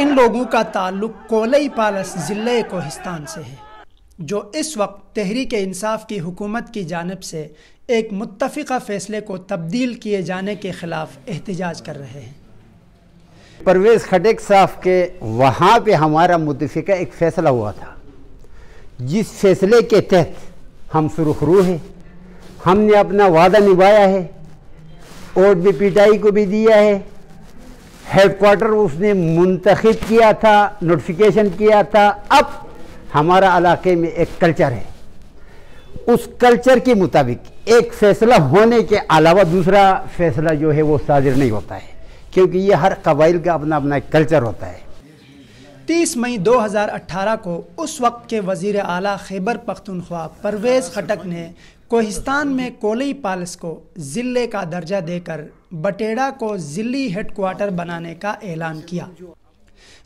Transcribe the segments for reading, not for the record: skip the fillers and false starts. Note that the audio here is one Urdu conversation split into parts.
ان لوگوں کا تعلق کولئی پالس ضلع کوہستان سے ہے، جو اس وقت تحریک انصاف کی حکومت کی جانب سے ایک متفقہ فیصلے کو تبدیل کیے جانے کے خلاف احتجاج کر رہے ہیں۔ پرویز خٹک صاحب کے وہاں پہ ہمارا متفقہ ایک فیصلہ ہوا تھا، جس فیصلے کے تحت ہم سرخ رو ہیں، ہم نے اپنا وعدہ نبھایا ہے، اور بھی پی ٹی آئی کو بھی دیا ہے، ہیڈ کوارٹر اس نے منتخب کیا تھا، نوٹیفیکیشن کیا تھا۔ اب ہمارا علاقے میں ایک کلچر ہے، اس کلچر کے مطابق ایک فیصلہ ہونے کے علاوہ دوسرا فیصلہ جو ہے وہ صادر نہیں ہوتا ہے، کیونکہ یہ ہر قبائل کا اپنا اپنا ایک کلچر ہوتا ہے۔ 30 مئی 2018 کو اس وقت کے وزیر اعلیٰ خیبر پختونخوا پرویز خٹک نے کوہستان میں کولئی پالس کو ضلع کا درجہ دے کر بٹیڑا کو ضلعی ہیڈ کوارٹر بنانے کا اعلان کیا،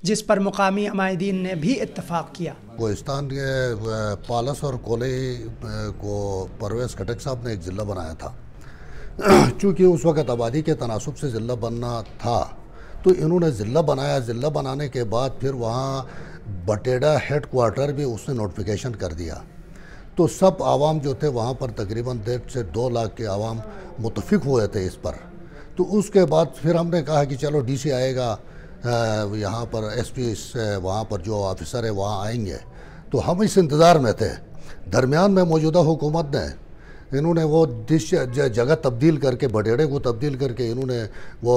جس پر مقامی عمائدین نے بھی اتفاق کیا۔ کوہستان کے پالس اور کولئی کو پرویز خٹک صاحب نے ایک ضلع بنایا تھا۔ چونکہ اس وقت آبادی کے تناسب سے ضلع بننا تھا، تو انہوں نے ضلع بنایا۔ ضلع بنانے کے بعد پھر وہاں بٹیڑا ہیڈ کوارٹر بھی اس نے نوٹیفیکیشن کر دیا، تو سب عوام جو تھے وہاں پر تقریباً 1.5 سے 2 لاکھ کے عوام متفق ہوئے تھے اس پر۔ تو اس کے بعد پھر ہم نے کہا کہ چلو ڈی سی آئے گا، یہاں پر ایس پی وہاں پر جو آفیسر ہے وہاں آئیں گے، تو ہم اس انتظار میں تھے۔ درمیان میں موجودہ حکومت نے انہوں نے وہ جگہ تبدیل کر کے، بٹیڑے کو تبدیل کر کے انہوں نے وہ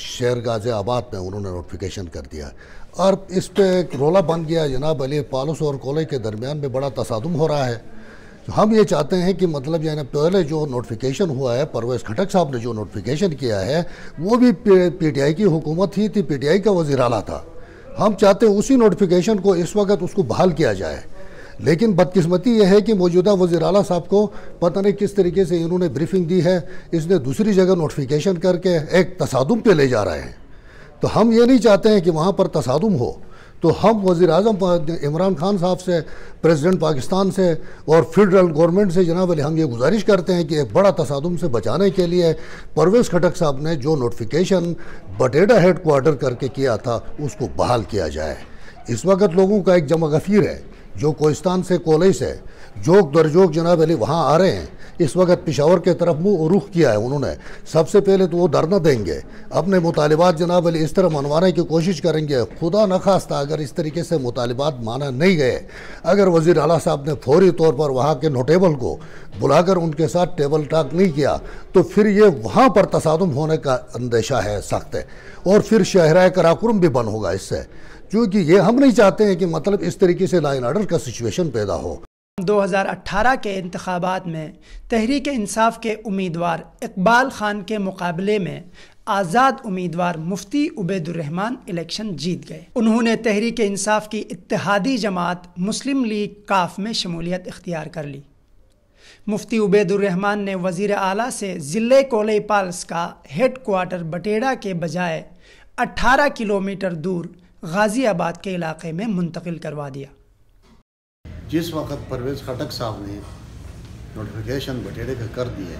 شہر غازی آباد میں انہوں نے نوٹیفیکیشن کر دیا، اور اس پہ ایک رولا بن گیا جناب علی۔ پالس اور کولئی کے درمیان میں بڑا تصادم ہو رہا ہے۔ ہم یہ چاہتے ہیں کہ مطلب یعنی پہلے جو نوٹیفیکیشن ہوا ہے، پرویز خٹک صاحب نے جو نوٹیفیکیشن کیا ہے، وہ بھی پی ٹی آئی کی حکومت ہی تھی، پی ٹی آئی کا وزیر اعلیٰ تھا۔ ہم چاہتے ہیں اسی نوٹیفیکیشن کو اس وقت اس کو بحال کیا جائے، لیکن بدقسمتی یہ ہے کہ موجودہ وزیر اعلیٰ صاحب کو پتہ نہیں کس طریقے سے انہوں نے بریفنگ دی ہے، اس نے دوسری جگہ نوٹیفیکیشن کر کے ایک تصادم پہ لے جا رہے ہیں۔ تو ہم یہ نہیں چاہتے ہیں کہ وہاں پر تصادم ہو، تو ہم وزیر اعظم عمران خان صاحب سے، پریزیڈنٹ پاکستان سے اور فیڈرل گورنمنٹ سے جناب علی ہم یہ گزارش کرتے ہیں کہ ایک بڑا تصادم سے بچانے کے لیے پرویز خٹک صاحب نے جو نوٹیفیکیشن بٹیڑا ہیڈ کوارٹر کر کے کیا تھا اس کو بحال کیا جائے۔ اس وقت لوگوں کا ایک جمع غفیر ہے جو کوہستان سے، کولئی سے جوک درجوک جناب علی وہاں آ رہے ہیں۔ اس وقت پشاور کے طرف منہ رخ کیا ہے انہوں نے۔ سب سے پہلے تو وہ دھرنا دیں گے، اپنے مطالبات جناب علی اس طرح منوانے کی کوشش کریں گے۔ خدا نخواستہ اگر اس طریقے سے مطالبات مانا نہیں گئے، اگر وزیر اعلیٰ صاحب نے فوری طور پر وہاں کے نوٹیبل کو بلا کر ان کے ساتھ ٹیبل ٹاک نہیں کیا، تو پھر یہ وہاں پر تصادم ہونے کا اندیشہ ہے سخت ہے، اور پھر شاہراہ قراقرم بھی بند ہوگا اس سے، کیونکہ یہ ہم نہیں چاہتے ہیں کہ مطلب اس طریقے سے لا اینڈ آرڈر کا سچویشن پیدا ہو۔ 2018 کے انتخابات میں تحریک انصاف کے امیدوار اقبال خان کے مقابلے میں آزاد امیدوار مفتی عبید الرحمان الیکشن جیت گئے۔ انہوں نے تحریک انصاف کی اتحادی جماعت مسلم لیگ کاف میں شمولیت اختیار کر لی۔ مفتی عبید الرحمان نے وزیر اعلیٰ سے ضلع کولئی پالس کا ہیڈ کوارٹر بٹیڑا کے بجائے 18 کلومیٹر دور غازی آباد کے علاقے میں منتقل کروا دیا۔ جس وقت پرویز خٹک صاحب نے نوٹیفیکیشن بٹیڑے کا کر دیا،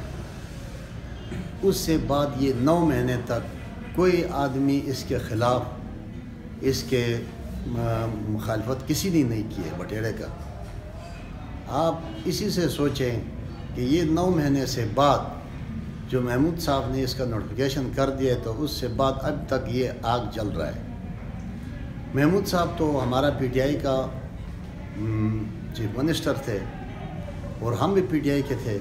اس سے بعد یہ 9 مہینے تک کوئی آدمی اس کے خلاف، اس کے مخالفت کسی نے نہیں کی ہے بٹیڑے کا۔ آپ اسی سے سوچیں کہ یہ 9 مہینے سے بعد جو محمود صاحب نے اس کا نوٹیفیکیشن کر دیا تو اس سے بعد اب تک یہ آگ جل رہا ہے۔ محمود صاحب تو ہمارا پی ٹی آئی کا چیف منسٹر تھے، اور ہم بھی پی ٹی آئی کے تھے،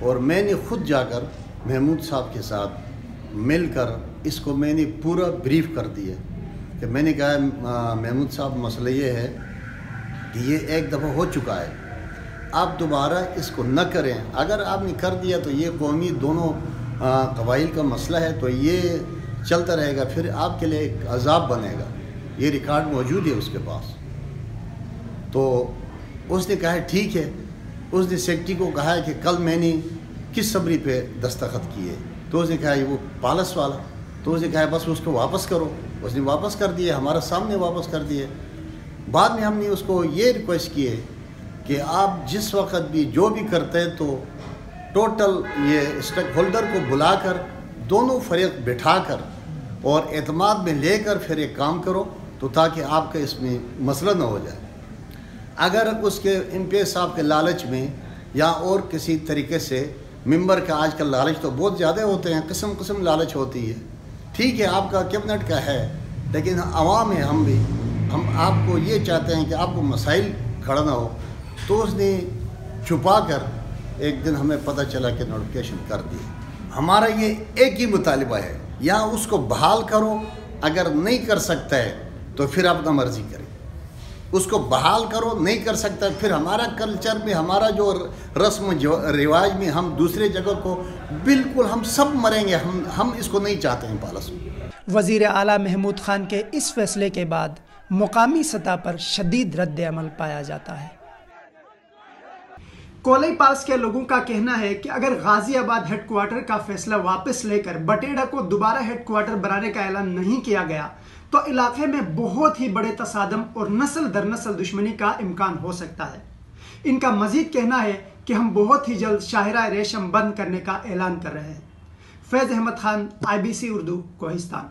اور میں نے خود جا کر محمود صاحب کے ساتھ مل کر اس کو میں نے پورا بریف کر دیا کہ میں نے کہا محمود صاحب مسئلہ یہ ہے کہ یہ ایک دفعہ ہو چکا ہے، آپ دوبارہ اس کو نہ کریں۔ اگر آپ نے کر دیا تو یہ قومی دونوں قبائل کا مسئلہ ہے، تو یہ چلتا رہے گا، پھر آپ کے لیے ایک عذاب بنے گا۔ یہ ریکارڈ موجود ہے اس کے پاس۔ تو اس نے کہا ٹھیک ہے۔ اس نے سیکرٹری کو کہا کہ کل میں نے کس سبری پہ دستخط کیے، تو اس نے کہا وہ پالس والا، تو اس نے کہا بس اس کو واپس کرو۔ اس نے واپس کر دیے، ہمارا سامنے واپس کر دیے۔ بعد میں ہم نے اس کو یہ ریکویسٹ کیے کہ آپ جس وقت بھی جو بھی کرتے ہیں تو ٹوٹل یہ اسٹیک ہولڈر کو بلا کر دونوں فریق بٹھا کر اور اعتماد میں لے کر پھر ایک کام کرو تو تاکہ آپ کا اس میں مسئلہ نہ ہو جائے۔ اگر اس کے MP صاحب کے لالچ میں یا اور کسی طریقے سے ممبر کا، آج کل لالچ تو بہت زیادہ ہوتے ہیں، قسم قسم لالچ ہوتی ہے، ٹھیک ہے آپ کا کیبنٹ کا ہے، لیکن عوام ہے، ہم آپ کو یہ چاہتے ہیں کہ آپ کو مسائل کھڑا نہ ہو، تو اس نے چھپا کر ایک دن ہمیں پتہ چلا کہ نوٹیفیکیشن کر دی۔ ہمارا یہ ایک ہی مطالبہ ہے، یا اس کو بحال کرو، اگر نہیں کر سکتا ہے تو پھر اپنا مرضی کرے، اس کو بحال کرو، نہیں کر سکتا پھر ہمارا کلچر میں، ہمارا جو رسم رواج میں ہم دوسرے جگہ کو بالکل ہم سب مریں گے، ہم اس کو نہیں چاہتے ہیں پالس میں۔ وزیر اعلیٰ محمود خان کے اس فیصلے کے بعد مقامی سطح پر شدید رد عمل پایا جاتا ہے۔ کولی پاس کے لوگوں کا کہنا ہے کہ اگر غازی آباد ہیڈ کوارٹر کا فیصلہ واپس لے کر بٹیڑا کو دوبارہ ہیڈ کوارٹر بنانے کا اعلان نہیں کیا گیا تو علاقے میں بہت ہی بڑے تصادم اور نسل در نسل دشمنی کا امکان ہو سکتا ہے۔ ان کا مزید کہنا ہے کہ ہم بہت ہی جلد شاہراہ ریشم بند کرنے کا اعلان کر رہے ہیں۔ فیض احمد خان، IBC اردو، کوہستان۔